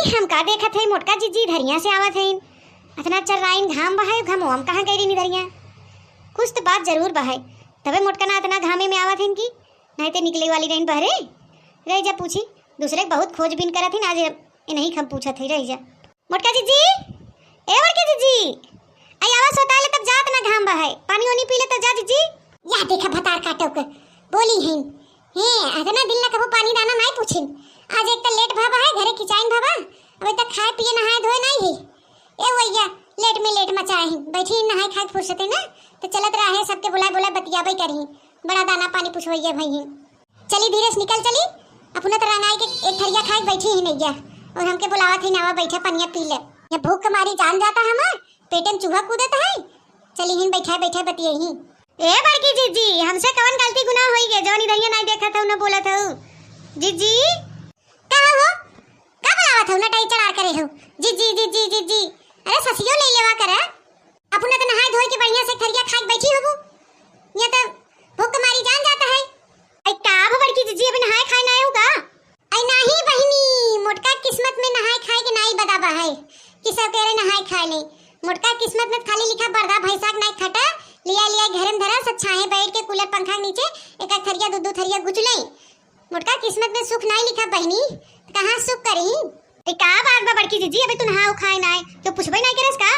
हम का देखत है मोटका जीजी धरिया से आवत है। इतना चल रहा इन घाम बहाय घमो हम कहाँ गई रही धरिया। कुछ तो बात जरूर बहाय तबे मोटका ना इतना घामे में आवत है इनकी, नहीं तो निकले वाली रही बहरे रह जा पूछी दूसरे बहुत खोजबीन करत है आज नहीं हम पूछत है रह जा। मोटका जीजी ए मोटका जीजी आई आवाज होता है तब जात ना घाम बहाय पानी वानी पी ले तो जा जीजी। या देखा भतार काटो के बोली हैं हे इतना दिल ना कबो पानी दाना नहीं पूछिन। आज एक तो लेट भाबा है घरे खिंचाइन भाबा अबे तक खाए पिए नहाए धोए नहीं है। ए भैया लेट में लेट मचाए हैं बैठी नहाए खाए फुर्सत है ना तो चलत रहा है सबके बुलाए बुलाए बतियाबे करही बड़ा दाना पानी पूछवैया भई। चली धीरे निकल चली अपना तो रंगाई के एक थरिया खाए बैठी ही नहीं गया और हमके बुलावा थी नावा बैठा पनिया पी ले। ये भूख के मारी जान जाता हमार पेटे में चूहा कूदत है। चली हिन बैठा बैठा बतियाही। ए बड़की जीजी हमसे कौन गलती गुनाह होई गे जौन इधरिया नहीं देखा था न बोला था जीजी का हो का बुलावा था न टाई चढ़ा करे हो जीजी जीजी जीजी। अरे ससियो ले लेवा करे अपना तो नहाए धोए के बढ़िया से थरिया खाए बैठी होबू ये तो भूख मारी जान जाता है। आई का बड़की जीजी अभी नहाए खाए ना होगा आई नहीं बहिनी मोटका किस्मत में नहाए खाए के नहीं बदाबा है कि सब कह रहे नहाए खाए नहीं। मोटका किस्मत में खाली लिखा बरदा भैंसा नहीं खटा लिया लिया घर में धरा सब छाए बैठ के कूलर पंखा नीचे एक एक थरिया दो थरिया गुचले। मोटका किस्मत में सुख नहीं लिखा बहनी कहां सुख करी। ए का बात बा बड़की जीजी अबे तू नहाओ खाए ना तो पूछबे नहीं करस का।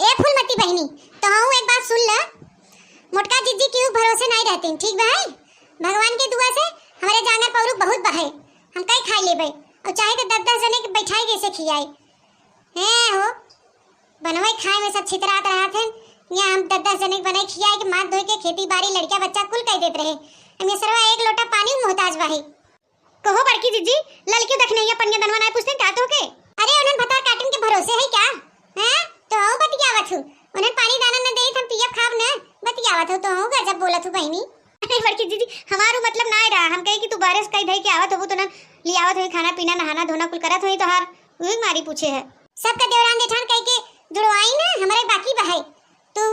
ए फूलमती बहनी तो हूं एक बात सुन ले मोटका जीजी क्यों भरोसे नहीं रहते ठीक बा है। भगवान के दुआ से हमारे जांगर पौरुक बहुत बहे हम कई खाई लेबे और चाहे तो 10-10 जने के बैठाई कैसे खियाए हैं हो बनवे खाए में सब छितरात रहा थे यहाँ हम 10-10 जने बनाई खियाए के माथ धोए के खेती बाड़ी लड़का बच्चा कुल कह देते रहे हम ये सरवा एक लोटा पानी मोहताज बाहे। कहो बड़की जीजी लड़की देखने या पनिया दनवा नहीं पूछते का तो के। अरे उन्हें बता काटन के भरोसे है क्या हैं तो हूं बतियावत हूं उन्हें पानी दाना न दे हम पिया खाव न बतियावत हूं तो हूं गजब बोलत हूं बहनी। अरे बड़की जीजी हमारो मतलब ना रहा हम कहे कि तू बारिश कई धई के आवत हो तो न लियावत हो खाना पीना नहाना धोना कुल करत होई तो हार वही मारी पूछे है सबका देवरान जेठान कह के जुड़वाई ना हमारे बाकी बहाई तो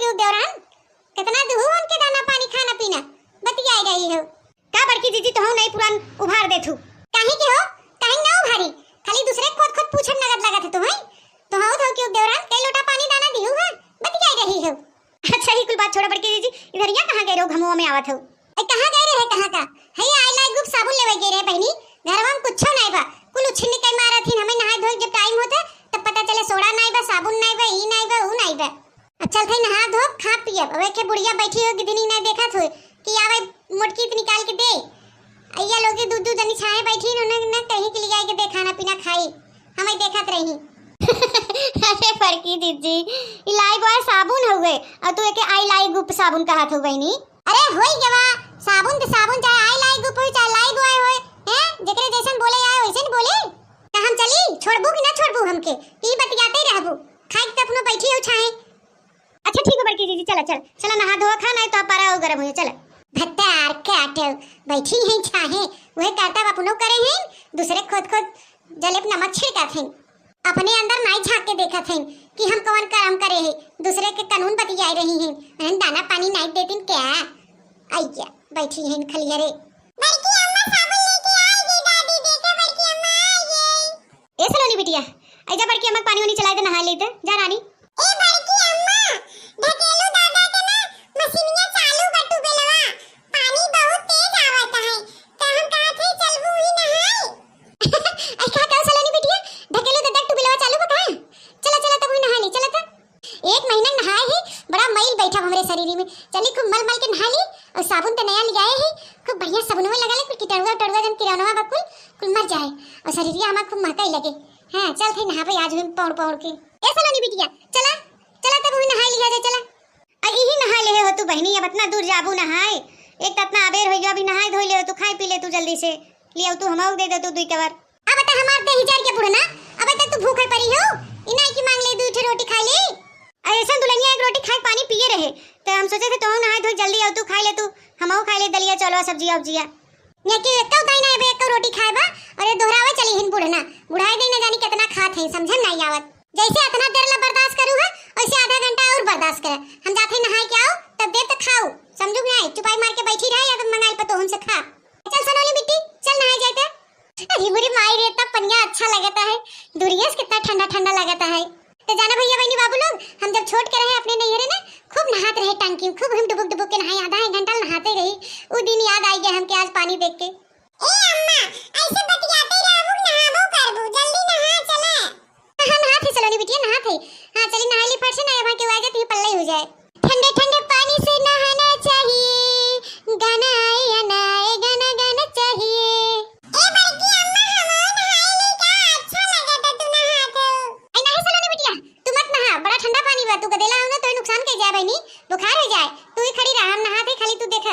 क्यों देवरान कितना दूह उनके दाना पानी खाना पीना बतियाई रही हो का बड़की जीजी तो हूं नहीं पुरान उभार देथू काहे के हो काहे ना उभारी खाली दूसरे खुद पूछन नगद लगत है तुम्हें तो क्यों देवरान कई लोटा पानी दाना दिहु है बतियाई रही हो। अच्छा ही कुल बात छोड़ो बड़की जीजी इधर यहाँ कहाँ गए रहो घमुआ में आवत हो। कहाँ गए रहे कहाँ का है आई लाइक ग्रुप साबुन लेवे गए रहे बहनी घरवा में कुछ नहीं बा कुल उछिन के मारा थी हमें नहाए धोए जब टाइम होता तब पता चले सोडा नहीं बा साबुन नहीं बा ई नहीं बा ऊ नहीं बा। चल थे नहा धो खा पिया अबे के बुढ़िया बैठी हो गिदनी नहीं देखा थो कि आवे मोटकी निकाल के दे अय्या लोग दूध जनी छाए बैठी उन्होंने न कहीं के लिए के दे खाना पीना खाई हमें देखत रही। अरे बड़की जीजी इलाई बॉय साबुन हो गए और तू एक आई लाई गुप साबुन कहा थो बहनी। अरे होई गवा साबुन तो साबुन चाहे आई लाई गुप हो चाहे लाई बॉय हो हैं जेकरे जैसन बोले आए वैसन बोले का हम चली छोड़बू कि ना छोड़बू हमके ई बतियाते रहबू खाई त अपनो बैठी हो छाए। अच्छा ठीक है बड़की जीजी चला चल चला नहा धोआ खाना है तो पारा हो गरम हो चल भत्तार काट बैठी हैं छाहे वह काटा अपनो करे हैं दूसरे खुद जलेब नमक छिड़कत हैं अपने अंदर नहीं झांक के देखत हैं कि हम कौन कर्म करे हैं दूसरे के कानून बतियाई रही हैं दाना पानी नहीं देतीन क्या आइया बैठी हैं खलियारे बड़की अम्मा साबुन लेके आएगी दादी देखो बड़की अम्मा आई गई। ए सलोनी बिटिया आजा बड़की अम्मा पानी वानी चला दे नहा लेते जा रानी। ए बड़की अम्मा ढकेलो दादा के ना मशीनिया चालू बटू बेलवा पानी बहुत तेज आवत है तो हम कहा थे चलबू ही नहाए। आई का सलोनी बिटिया ढकेलो दादा टू बेलवा चालू बका चला चला तब नहा ली चला तो एक महीना नहाए है बड़ा मैल बैठा हमारे शरीर में चली खूब मल मल के नहा ली और साबुन तो नया लियाए है खूब बढ़िया साबुन में लगा ले कुछ कीटाणु जन किरानवा बकुल कुल मर जाए और शरीरिया हमार खूब महकाई लगे। हां चल थे नहा पे आज हम पौड़ के ए सलोनी बिटिया चला चला तब नहा लिया जाए चला आई ही नहा ले हो तू बहनी अब इतना दूर जाबू नहाए एक ततना अबेर हो गया अभी नहाए धोई ले तू खाई पी ले तू जल्दी से लिया तू हमाऊ दे दे तू दुई कवर अब बता हमार दे हजार के पुरना अब तक तू भूखे पड़ी हो इना की मांग ले दू ठे रोटी खा ले ऐसा दुल्हनिया एक रोटी खाए पानी पिए रहे तो हम सोचे थे तो नहाए धोई जल्दी आओ तू खाई ले तू हमाऊ खाई ले दलिया चलो सब्जी अब्जिया ने कि एकौ दाई ना एक रोटी खाए बा अरे दोहरावे चली हिन बुढ़ना बुढ़ाई दे न जानी कितना खात है समझन नहीं आवत जैसे इतना देर ला बर्दाश्त करू है वैसे आधा घंटा और बर्दाश्त कर हम जाते नहाए के आओ तब देर तक खाओ समझू नहीं चुपाई मार के बैठी रहे या तो मंगाई पतो हमसे खा चल सनोली बिट्टी चल नहाए जाते। अरे मेरी माई रे इतना पनिया अच्छा लगता है, दूरिया से कितना ठंडा ठंडा लगता है। तो जाना भैया बहनी बाबू लोग, हम जब छोट के रहे अपने नैहरे ना, खूब नहाते रहे टांकी में, खूब हम डुबुक डुबुक के नहाए, आधा एक घंटा नहाते रही। वो दिन याद आई गया हमके आज पानी देख के। ए अम्मा ऐसे बतियाते रहबू, नहाबो करबू, जल्दी नहा चले। हां नहाते चलो नी बिटिया, नहाते। हां चली नहा ली फट से, ना वहां के आ जाती पल्ले हो जाए। ठंडे ठंडे पानी से नहाना चाहिए, गाना आए या ना आए, गाना गाना चाहिए। ए बड़की अम्मा हमार नहाए ले का अच्छा लगता तू नहातो। आई नहीं चलो नी बिटिया, तू मत नहा, बड़ा ठंडा पानी बा, तू गदेला हो ना तो नुकसान कर जाए बहनी, बुखार हो जाए। तू ही खड़ी रह, हम नहाते खाली तू देख।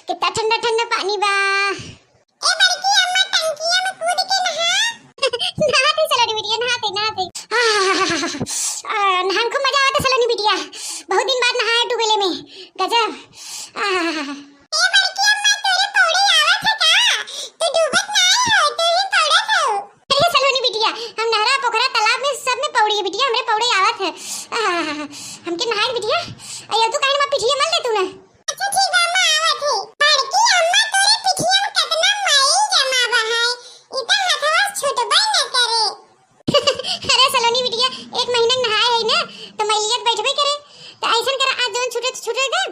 कितना ठंडा ठंडा पानी बा। ए बड़की अम्मा टंकिया में कूद के नहा। नहाते चलो नी बिटिया, नहाते नहाते। नहान को मजा आता चलो नी बिटिया, बहुत दिन बाद नहाए डुबेले में, गजब। ए बड़की अम्मा तोरे पौड़ी आवत है का? तू डूबत नहीं हो, तू ही पौड़त हो। अरे चलो नी बिटिया, हम नहरा पोखरा तालाब में सब में पौड़ी है बिटिया, हमरे पौड़े आवत है। हमके नहाए बिटिया। अयो तू काहे में पिठिया मल ले तू ना। अच्छा ठीक बा अम्मा आवत है। बड़की अम्मा तोरे पिठिया में कितना मैल जमा बा है, इता हथवा छूटबे न करे। अरे चलो नी बिटिया, एक महीना नहाए है ना तो मैलियत बैठबे करे। तो ऐसन कर, आज जोन छूटे छूटे दे,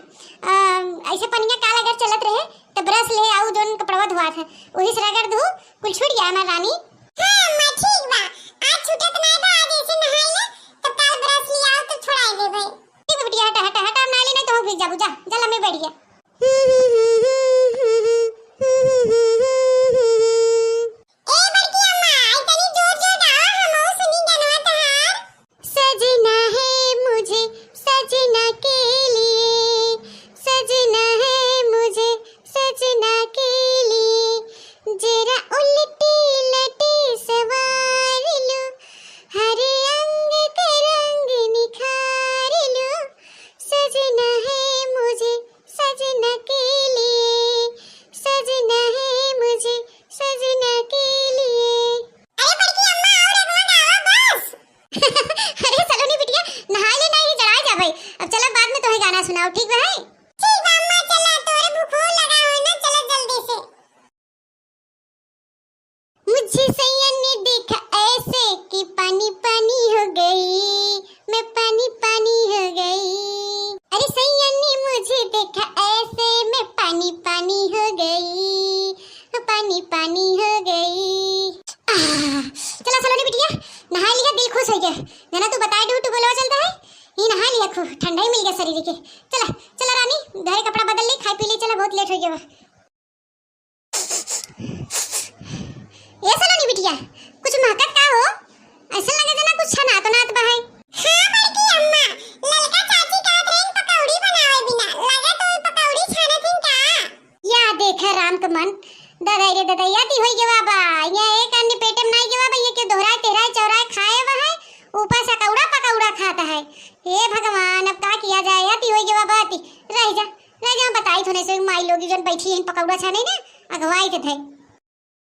ऐसे पनिया काल अगर चलत रहे तो ब्रश ले आऊ, जोन कपड़वा धोआ था वही से रगड़ दू, कुल छूट गया हमार रानी। हां अम्मा ठीक बा, आज छूटत नहीं बा, आज ऐसे नहाई ले तब काल ब्रश ले आओ तो छुड़ाई देबे। ठीक बिटिया, हटा हटा हटा, ना ले नहीं तो हम भीग जाबू, जा जा लम्बे बैठ गया। ए बड़की अम्मा आई तनी जोर जोर गाओ, हमहु सुनी गनवा तहार। सजना है मुझे सजना के लिए, सजना है मुझे सजना के लिए, जरा उल्टी लटी सवार लो, हर अंग का रंग निखार लो, सजना है मुझे सजना के लिए, सजना है मुझे सजना के लिए। अरे बड़की अम्मा और अगवा गाओ बस। अरे चलो नी बिटिया, नहा ले नहीं जड़ा जा भाई, अब चला बाद में तुम्हें गाना सुनाओ, ठीक है? ठीक बा अम्मा, चला तोरे भूख लगा हो ना, चला जल्दी से। मुझे सैया ने देखा ऐसे कि पानी पानी हो गई, मैं पानी पानी हो गई। अरे सैया ने मुझे देखा ऐसे, मैं पानी पानी हो गई, पानी पानी हो गई। चला चलो नी बिटिया, नहा लिया, दिल खुश हो गया। जना तू बताए डू तू बोलवा चलता है, ये नहा लिया, खूब ठंडा ही मिल गया शरीर के। चला चला रानी, घर कपड़ा बदल ले, खाई पी ले, चला बहुत लेट हो गया। ये चलो नी बिटिया, कुछ महकत का हो, ऐसा लगे जना कुछ छना तो नात बहाई। हां बड़की अम्मा, ललका चाची कहत रही पकौड़ी बनावे बिना, लगा तो पकौड़ी छानत का। या देखा राम का मन, दादा रे दादा याती होई के बाबा, ये एक अन्य पेट में नहीं के बाबा, ये के दोहराए तेहराए चौराए खाए बा है, ऊपर से कौड़ा पकौड़ा खाता है। हे भगवान, अब का किया जाए, याती होई के बाबा, आती रह जा बताई थोने से माई लोगी जन बैठी हैं पकौड़ा छाने ना, अगवाई के थे।